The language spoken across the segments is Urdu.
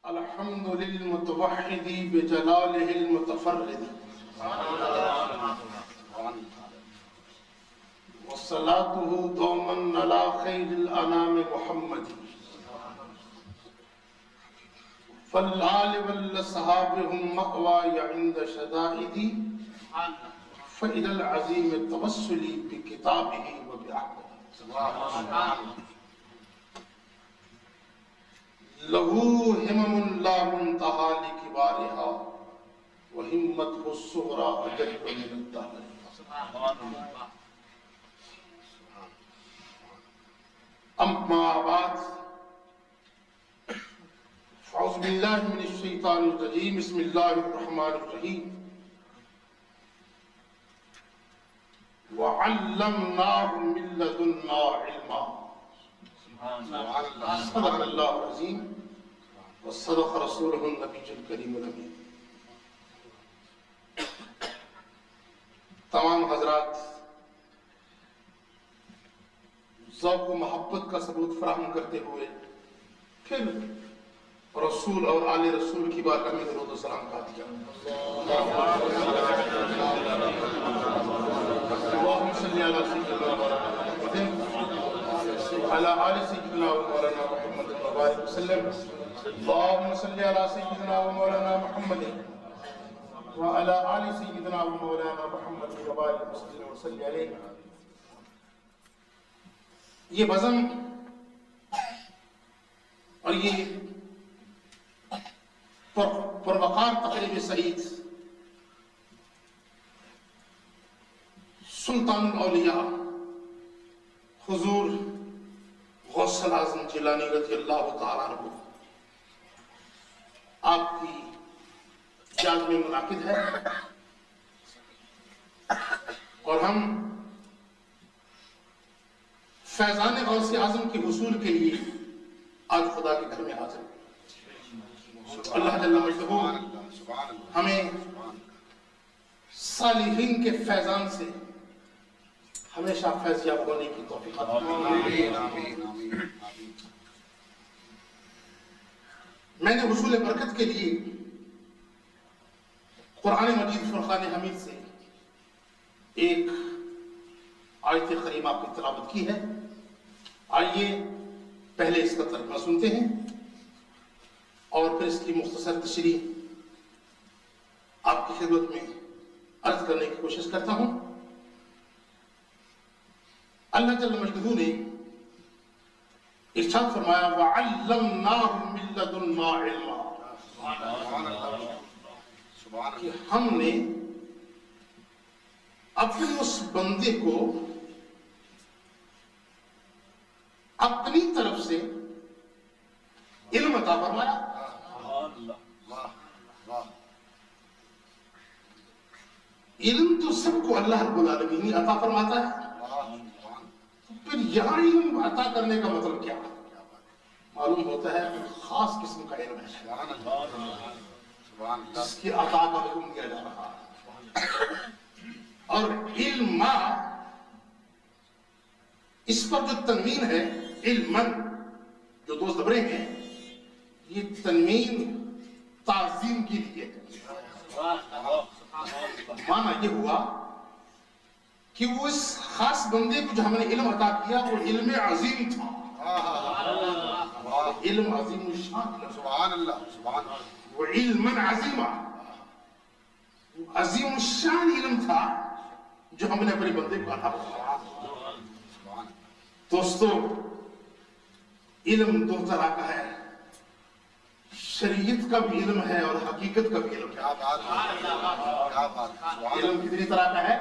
الحمد للمتوحد بجلاله المتفرد وصلاته دوما على خير الأنام محمد فالآل والأصحاب هم مأواي عند شدائدي فإلى العظيم التوسل بكتابه وبأحمد له همم لا منتهى لكبارها وهمته الصغرى أجل من الدهر. أما بعد فأعوذ بالله من الشيطان الرجيم بسم الله الرحمن الرحيم وعلمناه من لدنا علما. صدق اللہ العظیم وصدق رسولہ النبی الکریم الامین. تمام حضرات ذوق و محبت کا ثبوت فراہم کرتے ہوئے پھر رسول اور آل رسول کی بارگاہ میں درود و سلام کہا دیا. اللہم صلی علی سیدنا محمد على آل سيدنا ومولانا محمد وبارك وسلم. اللهم صل على سيدنا ومولانا محمد وعلى آل سيدنا ومولانا محمد وبارك وسلم وصل عليه. یہ بزم اور یہ پروقار تقریب سعید سلطان الاولیاء حضور غوث اعظم جیلانی رضی اللہ تعالیٰ عنہ آپ کی یاد میں منعقد ہے اور ہم فیضان غوث اعظم کے حصول کے لیے آج خدا کے گھر میں حاضر ہیں. اللہ جل مجدہ ہمیں صالحین کے فیضان سے ہمیشہ فیضیاب ہونے کی توفیق عطا فرمائے. میں نے حصول برکت کے لیے قرآن مجید فرقان حمید سے ایک آیت کریمہ کی تلاوت کی ہے. آئیے پہلے اس کا ترجمہ سنتے ہیں اور پھر اس کی مختصر تشریح آپ کی خدمت میں عرض کرنے کی کوشش کرتا ہوں. اللہ جل مجدہ نے ارشاد فرمایا وَعَلَّمْنَاهُ مِن لَّدُنَّا عِلْمًا کہ ہم نے اپنے اس بندے کو اپنی طرف سے علم عطا فرمایا. علم تو سب کو اللہ رب العالمین عطا فرماتا ہے. پھر یہاں علم عطا کرنے کا مطلب کیا معلوم ہوتا ہے؟ خاص قسم کا علم ہے جس کی عطا کا حکم دیا جا رہا ہے. اور علم اس پر جو تنوین ہے علمن جو دو زبریں ہیں یہ تنوین تعظیم کے لیے معنی یہ ہوا کہ وہ اس خاص بندے کو جو ہم نے علم عطا کیا وہ علم عظیم تھا. علم عظیم الشان. سبحان اللہ. وہ علم عظیمہ عظیم الشان علم تھا جو ہم نے اپنے بندے کو عطا کیا. دوستو علم دو طرح کا ہے. شریعت کا بھی علم ہے اور حقیقت کا بھی علم ہے. علم کتنی طرح کا ہے؟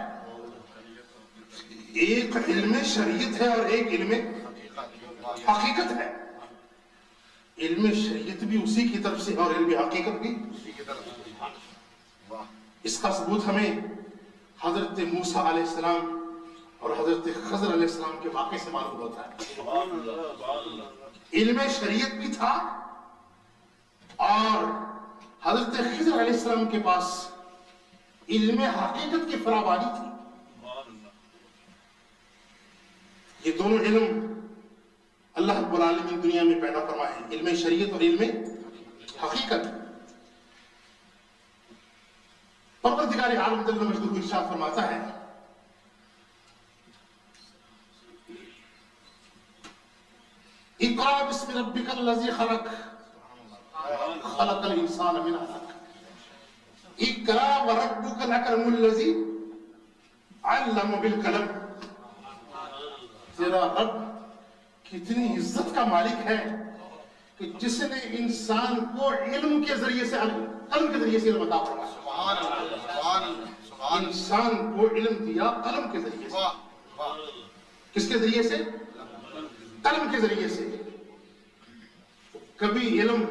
ایک علم شریعت ہے اور ایک علم حقیقت ہے. علم شریعت بھی اسی کی طرف سے اور علم حقیقت بھی اسی کی طرف سے. اس کا ثبوت ہمیں حضرت موسیٰ علیہ السلام اور حضرت خضر علیہ السلام کے واقعے سے معلوم ہوتا ہے. علم شریعت بھی تھا اور حضرت خضر علیہ السلام کے پاس علم حقیقت کی فراوانی تھی. یہ دونوں علم اللہ رب العالمین دنیا میں پیدا فرمائے، علم شریعت اور علم حقیقت. پروردگار عالم جل مجدہ ارشاد فرماتا ہے اقرأ بسم ربک الذی خلق خلق الانسان من علق اقرأ وربک الاکرم الذی علم بالقلم. تیرا رب کتنی عزت کا مالک ہے کہ جس نے انسان کو علم کے ذریعے سے قلم کے ذریعے سے علم عطا فرمایا. انسان کو علم دیا قلم کے ذریعے سے. کس کے ذریعے سے؟ قلم کے ذریعے سے. کبھی علم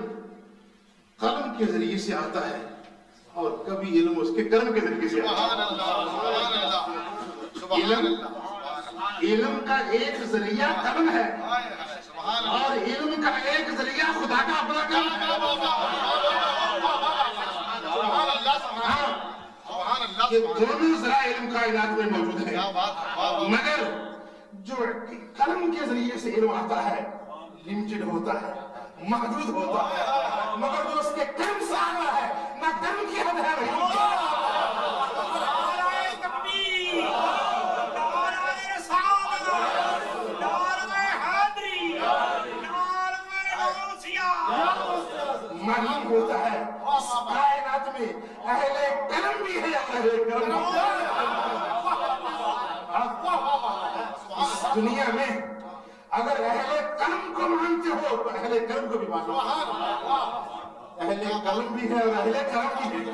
قلم کے ذریعے سے آتا ہے اور کبھی علم اس کے قلم کے ذریعے سے آتا ہے. علم کا ایک ذریعہ قلم ہے اور علم کا ایک ذریعہ خدا کا اپنا کلام ہے. یہ دونوں ذرائع علم کائنات میں موجود ہیں، مگر جو قلم کے ذریعے سے علم آتا ہے لمیٹڈ ہوتا ہے، محدود ہوتا ہے، مگر جو اس کے قلم سے آتا ہے نہ قلم کی حد ہے نہیں. معلوم ہوتا ہے اس کائنات میں اہل قلم بھی ہے، اہل قلم بھی ہے. اس دنیا میں اگر اہل قلم کو مانتے ہو تو اہل قلم کو بھی مانو. اہل قلم بھی ہے اور اہل قلم بھی ہے.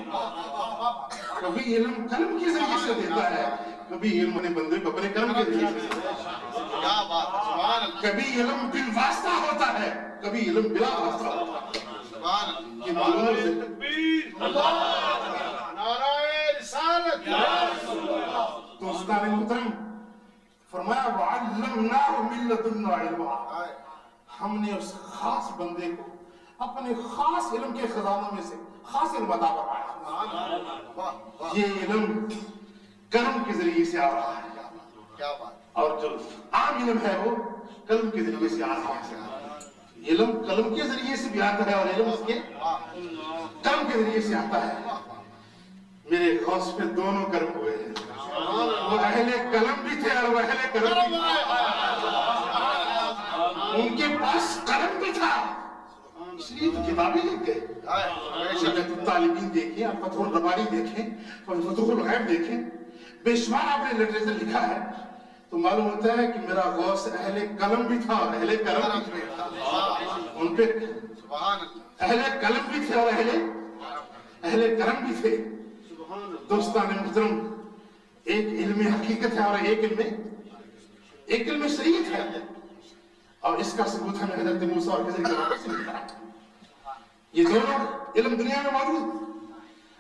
کبھی علم قلم کے ذریعے سے دیتا ہے، کبھی علم اپنے بندے کو اپنے قلم کے ذریعے سے دیتا ہے. کبھی علم بالواسطہ ہوتا ہے، کبھی علم بلا واسطہ ہوتا ہے. یہ معلوم ہے. دوستان محترم، فرمایا وَعَلَّمْنَاهُ مِن لَّدُنَّا عِلْمًا. ہم نے اس خاص بندے کو اپنے خاص علم کے خزانوں میں سے خاص علم عطا فرمایا. یہ علم قلم کے ذریعے سے آ رہا ہے اور جو عام علم ہے وہ قلم کے ذریعے سے آ رہا ہے. علم قلم کے ذریعے سے بھی آتا ہے اور علم اس کے قلم کے ذریعے سے آتا ہے. میرے غوث پہ دونوں کرم ہوئے ہیں، وہ اہل قلم بھی تھے اور وہ اہل قلم بھی تھے. ان کے پاس قلم بھی تھا اس لیے تو کتابیں لکھ گئے. شجاعت الطالبین دیکھیں، فتح الربانی دیکھیں، فتح الغیب دیکھیں، بے شمار آپ نے لٹریچر لکھا ہے تو معلوم ہوتا ہے کہ میرا غوث اہل قلم بھی تھا اور اہل قلم بھی تھے. ان پہ اہل قلم بھی تھے اور اہل قلم بھی تھے. دوستان محترم، ایک علم حقیقت ہے اور ایک علم شریعت ہے اور اس کا ثبوت ہمیں حضرت موسیٰ اور خضر کے واقعے سے ملتا ہے. یہ دونوں علم دنیا میں موجود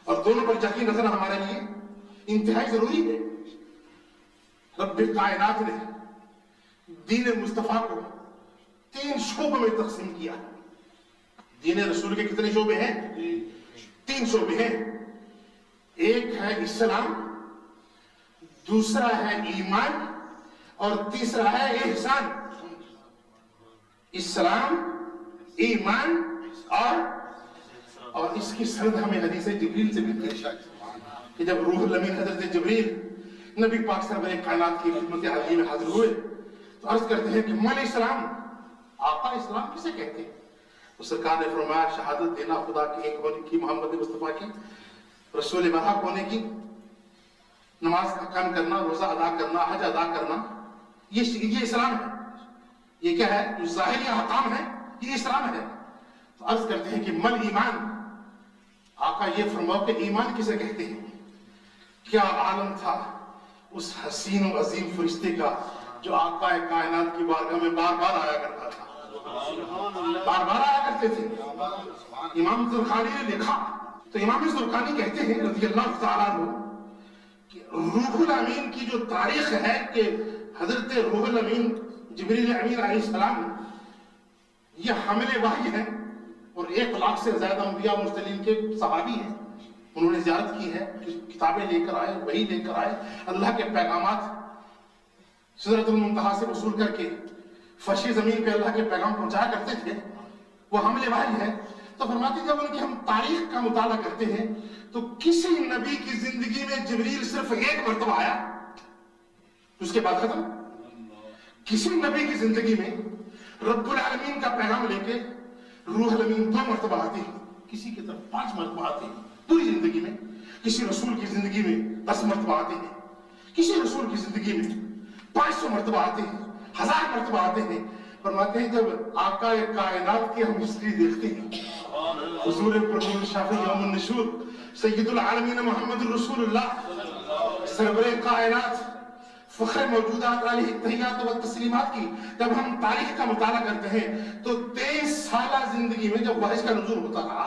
اور دونوں پر یقین رکھنا ہمارے لیے انتہائی ضروری ہے. رب کائنات نے دین مصطفیٰ کو 3 شعبوں میں تقسیم کیا. دین رسول کے کتنے شعبے ہیں؟ 3 شعبے ہیں. ایک ہے اسلام، دوسرا ہے ایمان اور تیسرا ہے احسان. اسلام، ایمان اور اس کی سند ہمیں حدیث جبریل سے ملتی ہے کہ جب روح الامین حضرت جبریل نبی پاک سرور کائنات کی خدمت عالیہ میں حاضر ہوئے تو عرض کرتے ہیں کہ من اسلام، آقا اسلام کسے کہتے ہیں؟ تو سرکار نے فرمایا شہادت دینا خدا کے ایک ہونے کی، محمد مصطفیٰ کی رسول برحق ہونے کی، نماز کا قائم کرنا، روزہ ادا کرنا، حج ادا کرنا، یہ اسلام ہے. یہ کیا ہے؟ جو ظاہری احکام ہے یہ اسلام ہے. تو عرض کرتے ہیں کہ من ایمان، آقا یہ فرماؤ کہ ایمان کسے کہتے ہیں؟ کیا عالم تھا اس حسین و عظیم فرشتے کا جو آقا کائنات کی بارگاہ میں بار بار آیا کرتا تھا، بار بار آیا کرتے تھے. امام زرقانی نے لکھا تو امام زرقانی کہتے ہیں رضی اللہ تعالیٰ عنہ کہ روح الامین کی جو تاریخ ہے کہ حضرت روح الامین جبریل امین علیہ السلام یہ حامل وحی ہے اور 1 لاکھ سے زیادہ انبیاء مرسلین کے صحابی ہیں. انہوں نے زیارت کی ہے، کتابیں لے کر آئے، وحی لے کر آئے، اللہ کے پیغامات سدرۃ المنتہا سے وصول کر کے فرشی زمین پہ اللہ کے پیغام پہنچایا کرتے تھے. وہ حامل وحی ہے. تو فرماتے جب ان تاریخ کا مطالعہ کرتے ہیں تو کسی نبی کی زندگی میں جبریل صرف ایک مرتبہ آیا، اس کے بعد ختم۔ کسی نبی کی زندگی میں رب العالمین کا پیغام لے کے روح الامین 2 مرتبہ آتی ہے، کسی کی طرف 5 مرتبہ آتی ہے پوری زندگی میں، کسی رسول کی زندگی میں 10 مرتبہ آتے ہیں، کسی رسول کی زندگی میں 500 مرتبہ آتے ہیں، 1000 مرتبہ آتے ہیں۔ فرماتے ہیں جب آقا کائنات کی ہم ہسٹری دیکھتے ہیں، حضور پرمول شافی یوم النشور سید العالمین محمد رسول اللہ سرور کائنات فخر موجودات علیہ التحیات و تسلیمات کی جب ہم تاریخ کا مطالعہ کرتے ہیں تو 23 سالہ زندگی میں جب وحی کا نزول ہوتا رہا،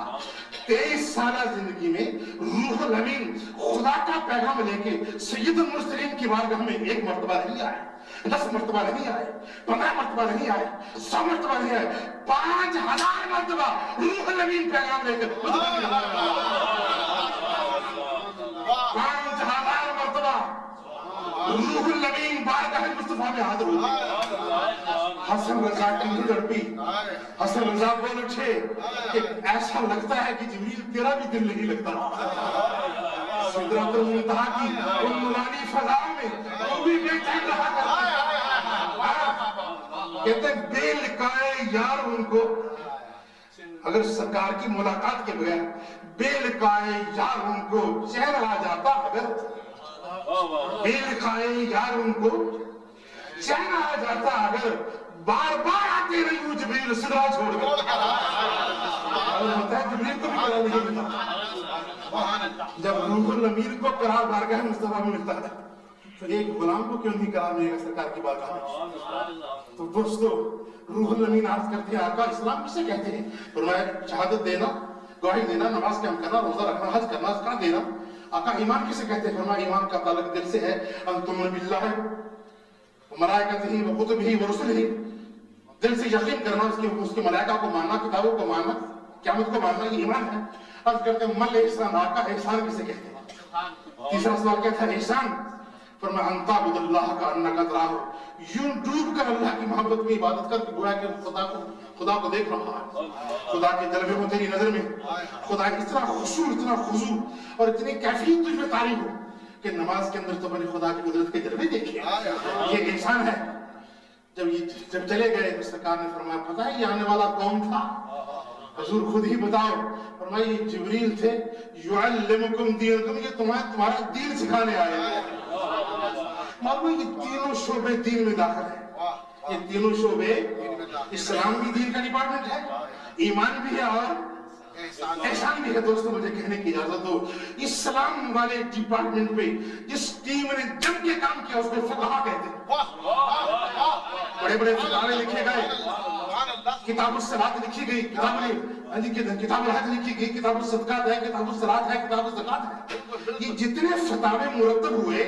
23 سالہ زندگی میں روح الامین خدا کا پیغام لے کے سید المرسلین کی بارگاہ میں 1 مرتبہ نہیں آئے، 10 مرتبہ نہیں آئے، 15 مرتبہ نہیں آئے، 100 مرتبہ نہیں آئے، 5000 مرتبہ روح الامین پیغام لے کر 5000 مرتبہ روح الامین بارگاہ مصطفیٰ میں حاضر ہوئی۔ حسن رضا کی لڑپی، حسن رضا بول اٹھے کہ ایسا لگتا ہے کہ جبریل تیرا بھی دل نہیں لگتا۔ سدرۃ المنتہا کی ان نورانی فضا میں وہ بھی بے چین رہا کرتے ہیں، کہتے ہیں بے لقائے یار ان کو، اگر سرکار کی ملاقات کے بغیر بے لقائے یار ان کو چین آ جاتا، اگر بے لقائے یار ان کو چین آ جاتا، اگر بار بار آتے نہیں وہ جبریل صدرہ چھوڑ گئے، اور ہوتا ہے جبریل کو بھی قرار نہیں ملتا۔ جب روح الامین کو قرار بارگاہ مصطفیٰ میں ملتا ہے تو ایک غلام کو کیوں نہیں قرار ملے گا سرکار کی بارگاہ میں؟ تو دوستو روح الامین عرض کرتے ہیں آقا اسلام کسے کہتے ہیں؟ فرمایا شہادت دینا، گواہی دینا، نماز قائم کرنا، روزہ رکھنا، حج کرنا، زکات دینا۔ آقا ایمان کسے کہتے ہیں؟ فرمایا ایمان کا تعلق دل سے ہے، ان تؤمن باللہ وملائکتہ وکتبہ ورسلہ، دل سے یقین کرنا، اس کے ملائکہ کو ماننا، کتابوں کو ماننا، قیامت کو ماننا، یہ ایمان ہے۔ عرض کرتے ہیں مل احسان، آقا احسان کسے کہتے ہیں؟ تیسرا سوال کہتا ہے احسان، فرمایا ان تعبد اللہ کانک تراہ، یوں ڈوب کر اللہ کی محبت میں عبادت کر کے گویا کہ خدا کو دیکھ رہا ہے، خدا کے جلوے ہو تیری نظر میں، خدا اتنا خشوع، اتنا خضوع اور اتنی کیفیت تجھ میں طاری ہو کہ نماز کے اندر تو میں نے خدا کی قدرت کے جلوے دیکھے، یہ احسان ہے۔ جب چلے گئے تو سرکار نے فرمایا پتہ ہے یہ آنے والا کون تھا؟ حضور خود ہی بتاؤ۔ فرمایا یہ جبریل تھے، یعلمکم دینکم، یہ تمہارا دین سکھانے آئے ہیں۔ معلوم ہے یہ تینوں شعبے دین میں داخل ہیں، یہ تینوں شعبے اسلام بھی دین کا ڈپارٹمنٹ ہے، ایمان بھی ہے اور احسان بھی ہے۔ دوستو مجھے کہنے کی اجازت دو، اسلام والے ڈپارٹمنٹ پہ جس ٹیم نے جم کے کام کیا اس کو فقہا کہتے ہیں۔ بڑے بڑے فقہے لکھے گئے، کتاب الصلاۃ لکھی گئی، کتاب الحج لکھی گئی، کتاب الصدقات ہے، کتاب الصلاۃ ہے، کتاب الزکات ہے۔ یہ جتنے فتاوے مرتب ہوئے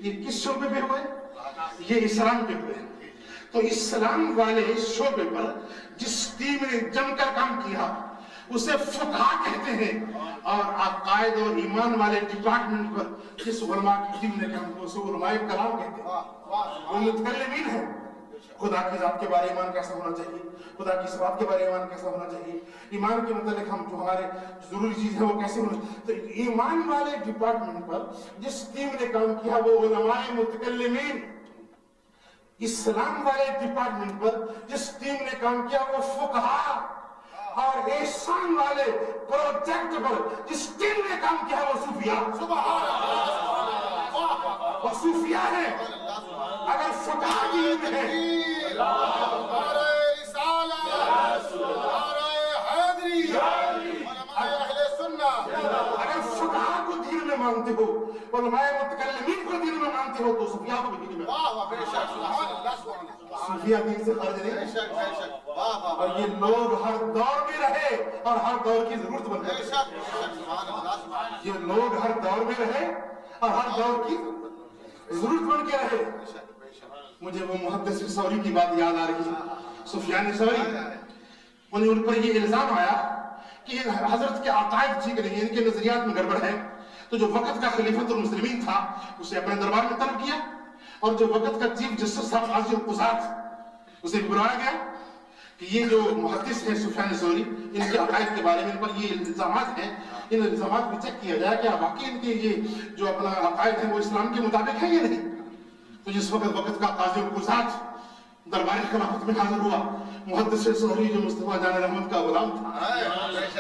یہ کس شعبے پہ ہوئے؟ یہ اسلام پہ ہوئے۔ تو اسلام والے شعبے پر جس ٹیم نے جم کر کام کیا اسے فقہا کہتے ہیں، اور عقائد اور ایمان والے ڈپارٹمنٹ پر جس علماء کی ٹیم نے کام کیا اسے علماء کلام کہتے ہیں، وہ متکلمین ہیں۔ خدا کی ذات کے بارے ایمان کیسا ہونا چاہیے، خدا کی صفات کے بارے ایمان کیسا ہونا چاہیے، ایمان کے متعلق ہم جو ہمارے ضروری چیز ہے وہ کیسے ہونا چاہیے۔ تو ایمان والے ڈپارٹمنٹ پر جس ٹیم نے کام کیا وہ علماء متکلمین، اسلام والے ڈپارٹمنٹ پر جس ٹیم نے کام کیا وہ فقہا، اور احسان والے پروجیکٹ پر جس ٹیم نے کام کیا وہ صوفیاء۔ وہ صوفیاء ہے۔ اگر فقہا کی علم ہے، اگر فقہا کو دین میں مانتے ہو، علماء متکلمین کو دین میں مانتے ہو تو صوفیاء کو بھی دین میں مانتے ہو۔ صوفیاء دین سے خارج نہیں، اور یہ لوگ ہر دور میں رہے اور ہر دور کی ضرورت بن گئے۔ یہ لوگ ہر دور میں رہے اور ہر دور کی ضرورت بن کے رہے۔ مجھے وہ محدث ثوری کی بات یاد آ رہی ہے، سفیان ثوری، انہیں ان پر یہ الزام آیا کہ حضرت کے عقائد ٹھیک نہیں ہیں، ان کے نظریات میں گڑبڑ ہے۔ تو جو وقت کا خلیفۃ المسلمین تھا اسے اپنے دربار میں طلب کیا، اور جو وقت کا چیف جسٹس تھا قاضی القضات اسے بھی بلایا گیا کہ یہ جو محدث ہیں سفیان ثوری، ان کے عقائد کے بارے میں ان پر یہ الزامات ہیں، ان الزامات کو چیک کیا جائے کہ واقعی ان کے یہ جو اپنا عقائد ہیں وہ اسلام کے مطابق ہیں یا نہیں۔ تو جس وقت کا قاضی القضات دربار خلافت میں حاضر ہوا، محدث ثوری جو مصطفیٰ جان رحمت کا غلام تھا،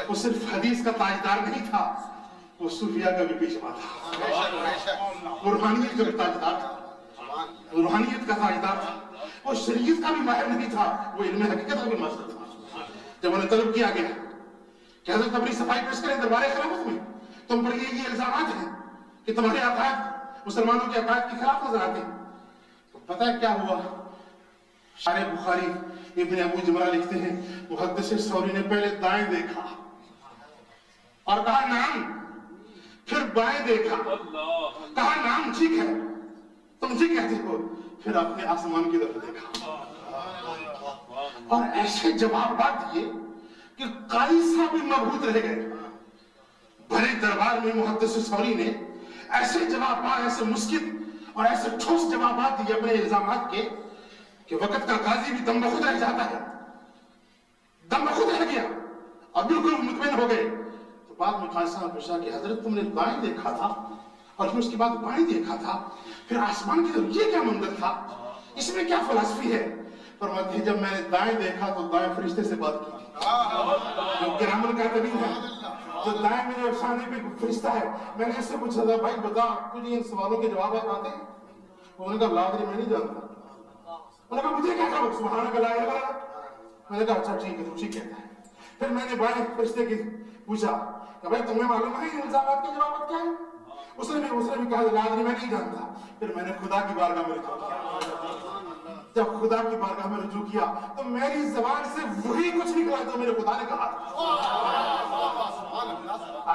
وہ صرف حدیث کا تاجدار نہیں تھا، وہ صوفیہ کا بھی پیشوا تھا، وہ روحانیت کا بھی تاجدار تھا، روحانیت کا تاجدار تھا، وہ شریعت کا بھی ماہر نہیں تھا، وہ علم حقیقت کا بھی ماہر تھا۔ جب انہیں طلب کیا گیا کہ حضرت تبری صفائی پیش کریں دربار خلافت میں، تم پر یہ الزامات ہیں کہ تمہارے عقائد مسلمانوں کے عقائد کے خلاف نظر آتے ہیں، تو پتہ ہے کیا ہوا؟ شارح بخاری ابن ابو جمرہ لکھتے ہیں محدث ثوری نے پہلے دائیں دیکھا اور کہا نعم، پھر بائیں دیکھا، کہا نعم ٹھیک ہے تم جی کہتے ہو، پھر اپنے آسمان کی طرف دیکھا اور ایسے جوابات دیے کہ قاری صاحب بھی مبہوت رہ گئے۔ بھرے دربار میں محدث ثوری نے ایسے جوابات، ایسے مسکت اور ایسے ٹھوس جوابات دیے اپنے الزامات کے کہ وقت کا قاضی بھی دم بخود رہ جاتا ہے، دم بخود رہ گیا اور بالکل مطمئن ہو گئے۔ تو بعد میں قاضی صاحب پوچھا کہ حضرت تم نے دائیں دیکھا تھا اور پھر اس کے بعد بائیں دیکھا تھا، پھر آسمان کی طرف یہ کیا منظر تھا، اس میں کیا فلسفی ہے؟ فرماتے ہیں جب میں نے دائیں دیکھا تو دائیں فرشتے سے بات کی تھی، جو کرام الکاتبین ہے، جو دائیں میرے سامنے پہ فرشتہ ہے۔ میں نے اس سے پوچھا تھا بھائی بتا تجھے ان سوالوں کے جوابات آتے ہیں؟ انہوں نے کہا لا میں نہیں جانتا۔ انہوں نے کہا مجھے کیا کہا سبحانک لا علم لنا۔ میں نے کہا اچھا ٹھیک ہے تو ٹھیک کہتا ہے۔ پھر میں نے بائیں فرشتے کی پوچھا کہ بھائی تمہیں معلوم ہے ان الزامات کے جوابات کیا ہیں؟ اس نے بھی کہا لا میں نہیں جانتا۔ پھر میں نے خدا کی بارگاہ میں رجوع کیا۔ جب خدا کی بارگاہ میں رجوع کیا تو میری زبان سے وہی کچھ نکلا جو میرے خدا نے کہا تھا۔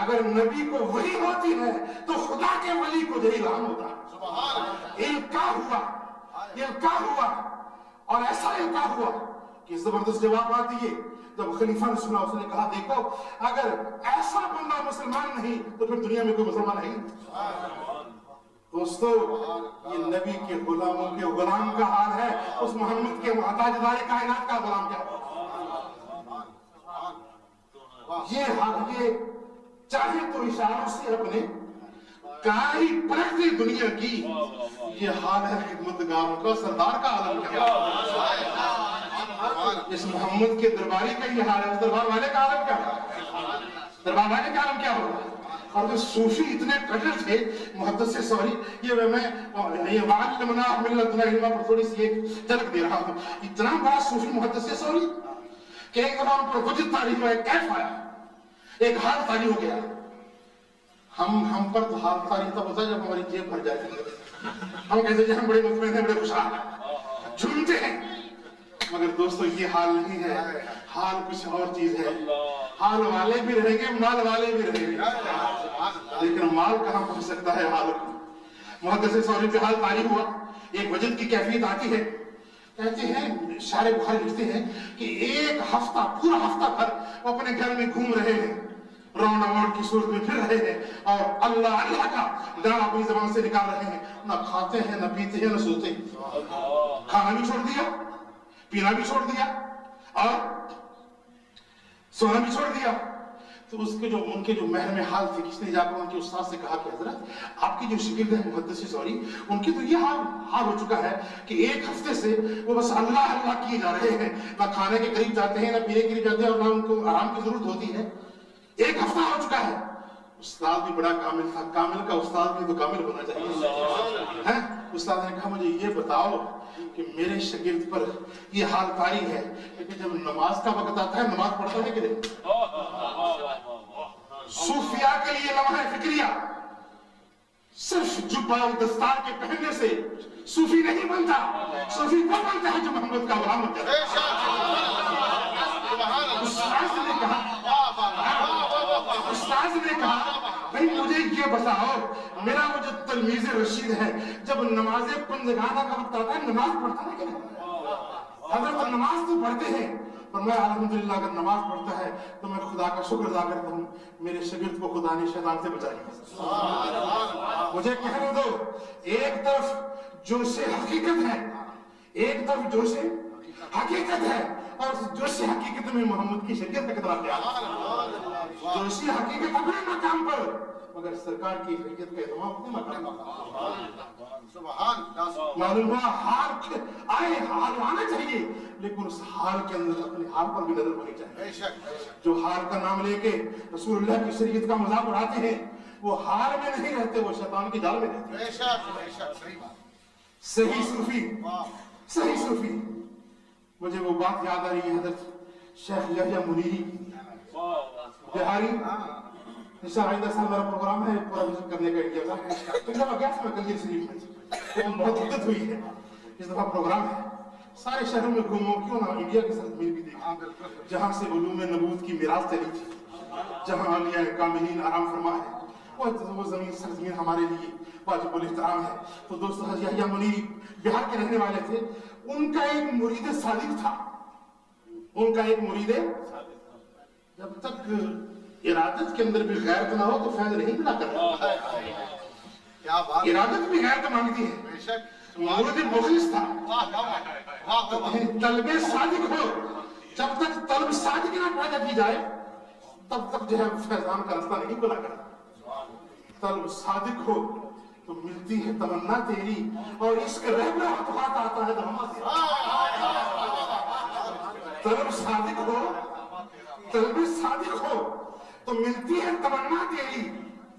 اگر نبی کو وحی ہوتی ہے تو خدا کے ولی کو یہی الہام ہوتا ہے۔ القاء ہوا اور ایسا القاء ہوا کہ زبردست جوابات دیے۔ جب خلیفہ نے سنا اس نے کہا دیکھو اگر ایسا بندہ مسلمان نہیں تو پھر دنیا میں کوئی مسلمان نہیں۔ دوستو یہ نبی کے غلاموں کے غلام کا حال ہے، اس محمد کے تاجدار کائنات کا غلام کیا یہ حال، یہ چاہے تو اشاروں سے اپنے کاری پلٹتی دنیا کی یہ حال ہے خدمتگاروں کا، سردار کا عالم کیا، اس محمد کے درباری کا یہ حال ہے، اس دربار والے کا عالم کیا ہے، دربار والے کا عالم کیا ہوگا۔ اور جو صوفی اتنے کٹر تھے محدث ثوری، یہ وعلمنا من لدنا علما پر تھوڑی سی ایک جھلک دے رہا ہوں۔ اتنا بڑا صوفی محدث ثوری کہ ایک دفعہ ان پر وجد تاریخ میں کیف آیا، ایک حال تاری ہو گیا۔ ہم پر تو حال تاری تب ہوتا ہے جب ہماری جیب بھر جاتی ہے، ہم کہتے ہیں ہم بڑے مطمئن ہیں، بڑے خوشحال ہیں، جھومتے ہیں۔ مگر دوستو یہ حال نہیں ہے، حال کچھ اور چیز ہے۔ حال والے بھی رہیں گے، مال والے بھی رہیں گے، لیکن مال کہاں پہنچ سکتا ہے حال کو۔ محدث ثوری پہ حال تاری ہوا، ایک وجد کی کیفیت آتی ہے۔ کہتے ہیں شارح بخاری لکھتے ہیں کہ ایک ہفتہ، پورا ہفتہ بھر وہ اپنے گھر میں گھوم رہے ہیں، راؤنڈ اباؤٹ کی صورت میں پھر رہے ہیں اور اللہ اللہ کا نام اپنی زبان سے نکال رہے ہیں۔ نہ کھاتے ہیں، نہ پیتے ہیں، نہ سوتے ہیں، کھانا بھی چھوڑ دیا، پینا بھی چھوڑ دیا اور سونا بھی چھوڑ دیا۔ تو ان کے جو محرم حال تھے، کس نے جا کر ان کے استاد سے کہا کہ حضرت آپ کی جو شاگرد ہیں محدث ثوری، ان کی تو یہ حال ہو چکا ہے کہ ایک ہفتے سے وہ بس اللہ اللہ کیے جا رہے ہیں، نہ کھانے کے قریب جاتے ہیں، نہ پینے کے قریب جاتے ہیں اور نہ ان کو آرام کی ضرورت ہوتی ہے، ایک ہفتہ ہو چکا ہے۔ استاد بھی بڑا کامل تھا، کامل کا استاد بھی تو کامل ہونا چاہیے۔ استاد نے کہا مجھے یہ بتاؤ کہ میرے شاگرد پر یہ حال طاری ہے، لیکن جب نماز کا وقت آتا ہے نماز پڑھتا ہے کہ نہیں؟ صوفیاء کے لیے لمحہ فکریہ صرف جبہ اور دستار کے پہننے سے صوفی نہیں بنتا، صوفی وہ بنتا ہے جو محمد کا غلام ہوتا ہے۔ استاد نے کہا بھئی مجھے یہ بتاؤ، میرا وہ جو تلمیذ رشید ہے جب نماز پنجگانہ کا وقت آتا ہے نماز پڑھتا ہے کہ نہیں؟ حضرت نماز تو پڑھتے ہیں، پر میں الحمدللہ اگر نماز پڑھتا ہے تو میں خدا کا شکر ادا کرتا ہوں میرے شاگرد کو خدا نے شیطان سے بچا لیا۔ مجھے کہنے دو، ایک طرف جوش حقیقت ہے، ایک طرف جوش حقیقت ہے اور جوشی حقیقت میں محمد کی شریعت کا کتنا پیار ہے. جوشی حقیقت اپنے مقام پر مگر سرکار کی شریعت کا اہتمام اپنے مقام پر. معلوم ہوا حال آئے حال آنا چاہیے لیکن اس حال کے اندر اپنے حال پر بھی نظر ہونی چاہیے. جو حال کا نام لے کے رسول اللہ کی شریعت کا مذاق اڑاتے ہیں وہ حال میں نہیں رہتے, وہ شیطان کی جال میں رہتے ہیں. صحیح صوفی. مجھے وہ بات یاد آ رہی ہے حضرت شیخ یحییٰ منیری بہاری. انشاءاللہ آئندہ سال میرا پروگرام ہے پورا وزٹ کرنے کا انڈیا کا. تو جب گیا تھا میں کلگیر شریف میں, بہت مدت ہوئی ہے, اس دفعہ پروگرام ہے. سارے شہروں میں گھوموں, کیوں نہ انڈیا کی سرزمین بھی دیکھا جہاں سے علوم نبوت کی میراث چلی تھی, جہاں اولیاء کاملین آرام فرما ہے. وہ زمین سرزمین ہمارے لیے واجب الاحترام ہے. تو دوستو حضرت یحییٰ منیری بہار کے رہنے والے تھے. ان کا ایک مرید صادق تھا. جب تک ارادت کے اندر بھی غیرت نہ ہو تو فیض نہیں ملا کرتا. ارادت بھی غیرت مانگتی ہے. مرید مخلص تھا. طلب صادق ہو, جب تک طلب صادق نہ پیدا کی جائے تب تک جو ہے فیضان کا رستہ نہیں کھلا کرتا. طلب صادق ہو تو ملتی ہے تمنا تیری, اور اس کے رہبر ہاتھ آتا ہے دھما تیرا. طلب صادق ہو تو ملتی ہے تمنا تیری,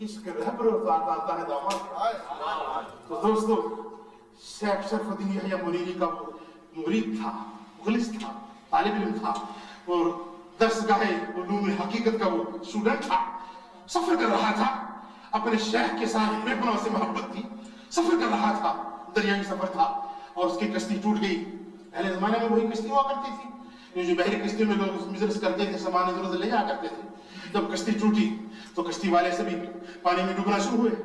اس کے رہبر ہاتھ آتا ہے دھما تیرا. تو دوستو شیخ شرف الدین یحییٰ منیری کا وہ مرید تھا, مخلص تھا, طالب علم تھا, اور درسگاہ علوم حقیقت کا وہ اسٹوڈنٹ تھا. سفر کر رہا تھا اپنے شیخ کے ساتھ, بے پناہ سے محبت تھی. سفر کر رہا تھا, دریائی سفر تھا, اور اس کی کشتی ٹوٹ گئی. پہلے زمانے میں وہی کشتی ہوا کرتی تھی جو بحری کشتی میں لوگ بزنس کرتے تھے, سامان ادھر ادھر لے جا کرتے تھے. جب کشتی ٹوٹی تو کشتی والے سے بھی پانی میں ڈوبنا شروع ہوئے.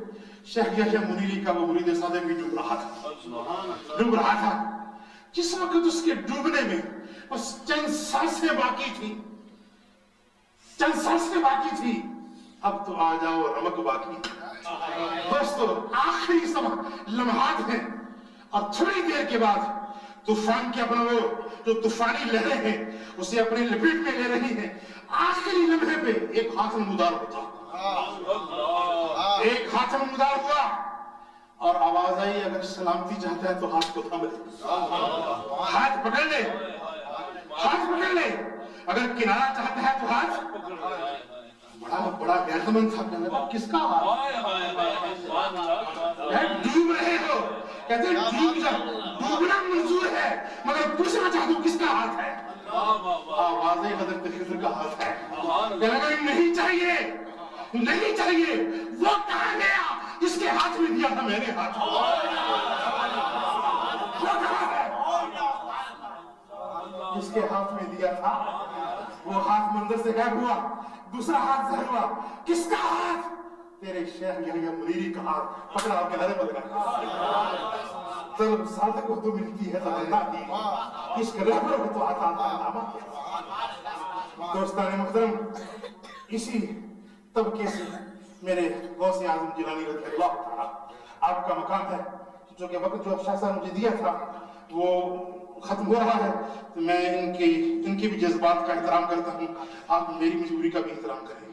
شیخ یحییٰ منیری کا وہ مرید صادق بھی ڈوب رہا تھا. جس وقت اس کے ڈوبنے میں بس چند سانسیں باقی تھی, اب تو آ جاؤ رمق باقی. دوستو آخری لمحات ہیں, اور تھوڑی دیر کے بعد طوفان کے اپنا وہ جو طوفانی لہریں ہیں اسے اپنے لپیٹ میں لے رہی ہیں. آخری لمحے پہ ایک ہاتھ نمودار ہوا اور آواز آئی, اگر سلامتی چاہتا ہے تو ہاتھ کو تھام لے, ہاتھ پکڑ لے, اگر کنارہ چاہتا ہے تو ہاتھ. بڑا غیرتمند تھا, کہنے لگا کس کا ہاتھ؟ ڈوب رہے ہو, کہتے ہیں ڈوبنا منظور ہے مگر پوچھنا چاہتا ہوں کس کا ہاتھ ہے؟ آواز حضرت خضر کا ہاتھ ہے. کہنے لگا نہیں چاہیے, وہ کہاں گیا جس کے ہاتھ میں دیا تھا میرے ہاتھ؟ جس کے ہاتھ میں دیا تھا وہ ہاتھ منظر سے غائب ہوا, دوسرا ہاتھ ظاہر ہوا. کس کا ہاتھ؟ تیرے شیخ یحییٰ منیری کا ہاتھ. پکڑا اور کنارے پر لگا. طلب صادق کو تو ملتی ہے تمنا تیری, اس کے رہبر کو تو آتا ہے دھما تیرا. دوستان محترم, اسی طبقے سے میرے غوث اعظم جیلانی رضی اللہ تعالیٰ آپ کا مقام ہے, جو کہ وقت جو شاہ صاحب مجھے دیا تھا وہ ختم ہو رہا ہے. تو میں ان کی بھی جذبات کا احترام کرتا ہوں, آپ میری مجبوری کا بھی احترام کریں.